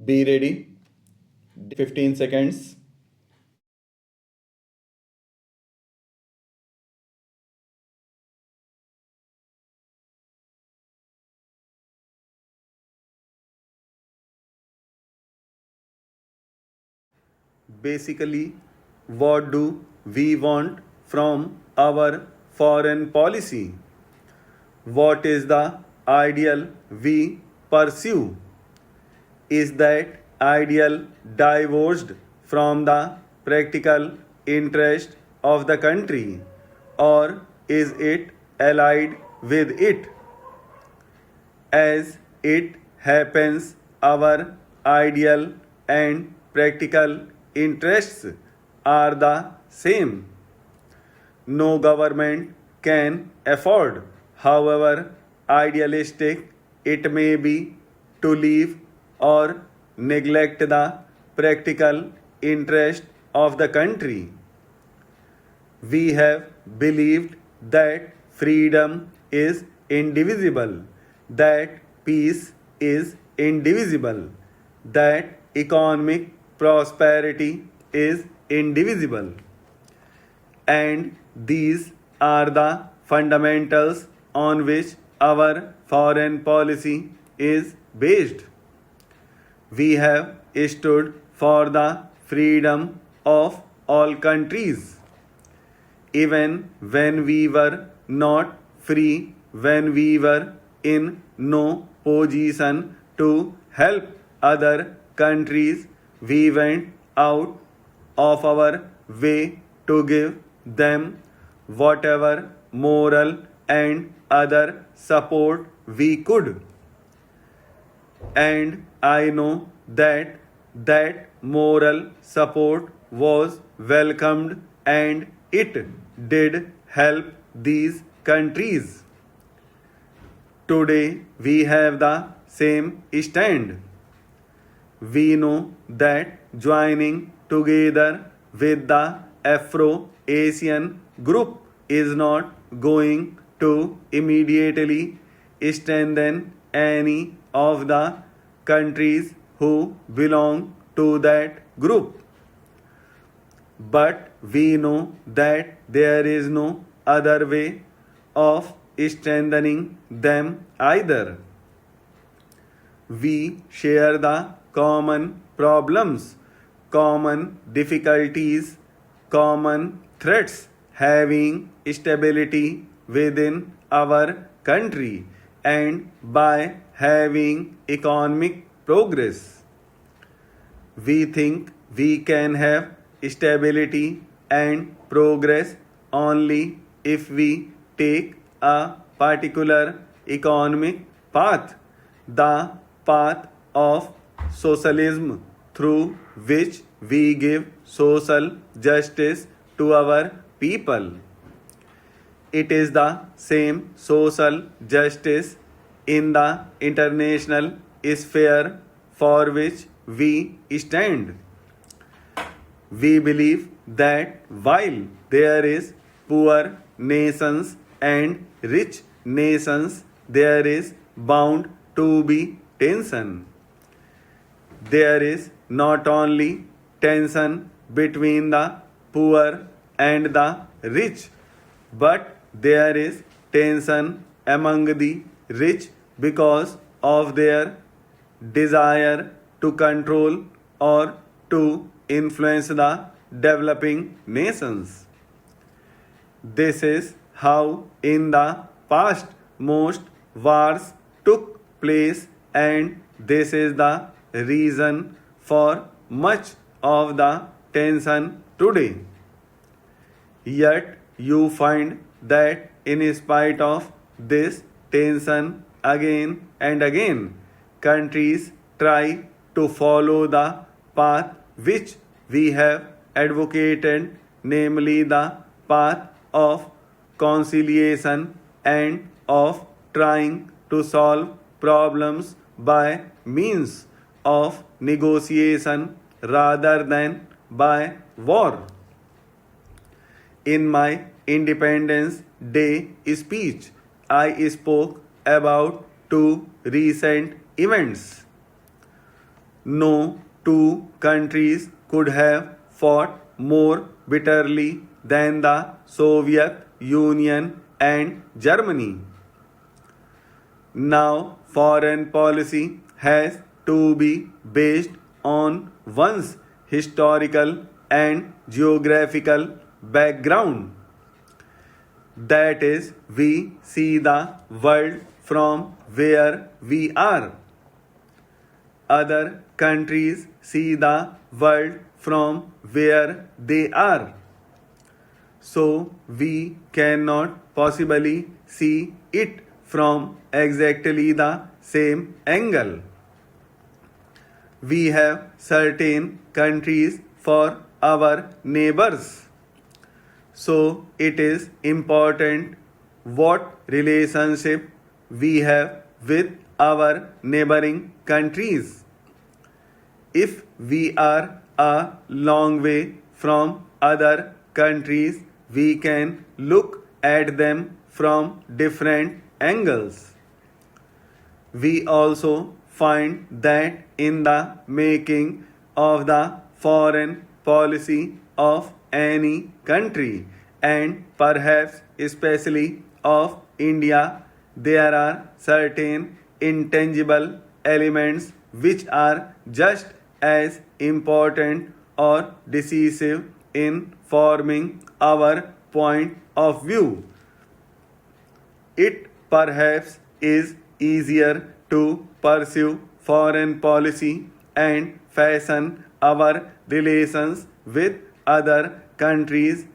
Be ready. 15 seconds. Basically, what do we want from our foreign policy? What is the ideal we pursue? Is that ideal divorced from the practical interest of the country, or is it allied with it? As it happens, our ideal and practical interests are the same. No government can afford, however idealistic it may be, to leave or neglect the practical interest of the country. We have believed that freedom is indivisible, that peace is indivisible, that economic prosperity is indivisible. And these are the fundamentals on which our foreign policy is based. We have stood for the freedom of all countries, even when we were not free, when we were in no position to help other countries, we went out of our way to give them whatever moral and other support we could. And I know that that moral support was welcomed and it did help these countries. Today we have the same stand. We know that joining together with the Afro Asian group is not going to immediately strengthen any of the countries who belong to that group. But we know that there is no other way of strengthening them either. We share the common problems, common difficulties, common threats having stability within our country and by having economic progress. We think we can have stability and progress only if we take a particular economic path, the path of socialism, through which we give social justice to our people. It is the same social justice in the international sphere for which we stand. We believe that while there is poor nations and rich nations, there is bound to be tension. There is not only tension between the poor and the rich, but there is tension among the rich because of their desire to control or to influence the developing nations. This is how in the past most wars took place, and this is the reason for much of the tension today. Yet you find that in spite of this tension, again and again, countries try to follow the path which we have advocated, namely the path of conciliation and of trying to solve problems by means of negotiation rather than by war. In my Independence Day speech, I spoke about two recent events. no two countries could have fought more bitterly than the Soviet Union and Germany. Now, foreign policy has to be based on one's historical and geographical background. That is, we see the world from where we are. Other countries see the world from where they are. So we cannot possibly see it from exactly the same angle. We have certain countries for our neighbors. So it is important what relationship we have with our neighboring countries. If we are a long way from other countries, we can look at them from different angles. We also find that in the making of the foreign policy of any country, and perhaps especially of India, there are certain intangible elements which are just as important or decisive in forming our point of view. It perhaps is easier to pursue foreign policy and fashion our relations with other countries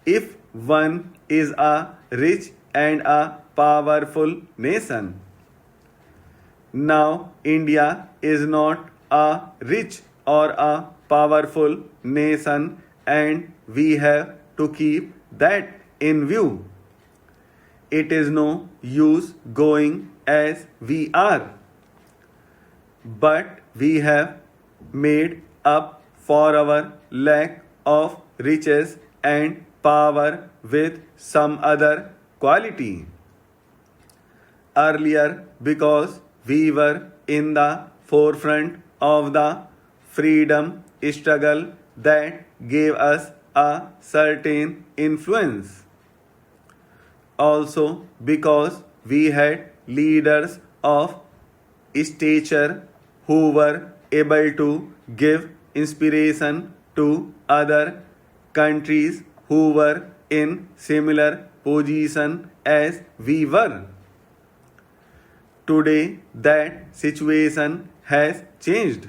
if one is a rich and a powerful nation. Now, India is not a rich or a powerful nation, and we have to keep that in view. It is no use going as we are, but we have made up for our lack of riches and power with some other quality. Earlier, because we were in the forefront of the freedom struggle, that gave us a certain influence. Also, because we had leaders of stature who were able to give inspiration to other countries who were in similar position as we were. Today, that situation has changed.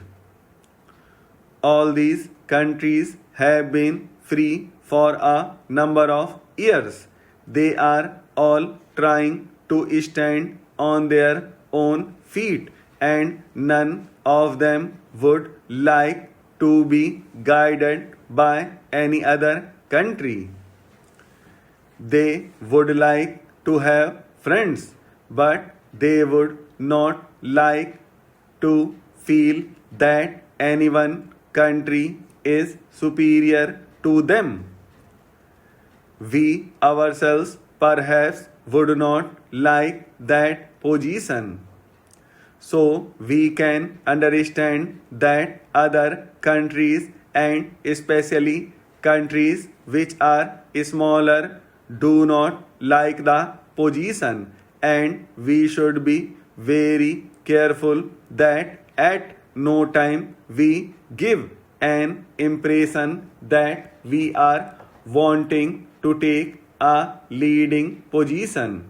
All these countries have been free for a number of years. They are all trying to stand on their own feet, and none of them would like to be guided by any other country. They would like to have friends, but they would not like to feel that any one country is superior to them. We ourselves perhaps would not like that position. So we can understand that other countries, and especially countries which are smaller, do not like the position, and we should be very careful that at no time we give an impression that we are wanting to take a leading position.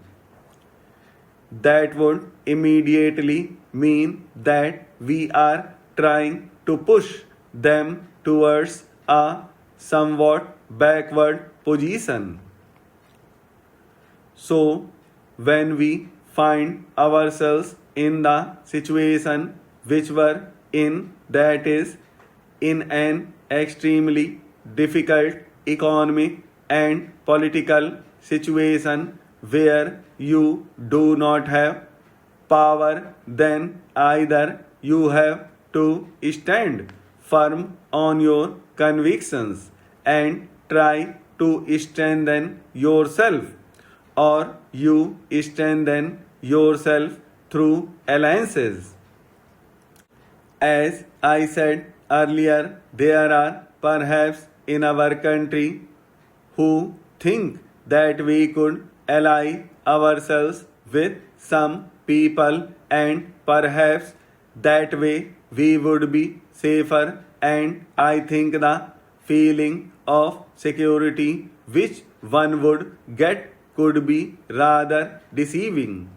That would immediately mean that we are trying to push them towards a somewhat backward position. So, when we find ourselves in the situation which were in, that is, in an extremely difficult economic and political situation where you do not have power, then either you have to stand firm on your convictions and try to strengthen yourself, or you strengthen yourself through alliances. As I said earlier, there are perhaps in our country who think that we could ally ourselves with some people and perhaps that way we would be safer, and I think the feeling of security which one would get could be rather deceiving.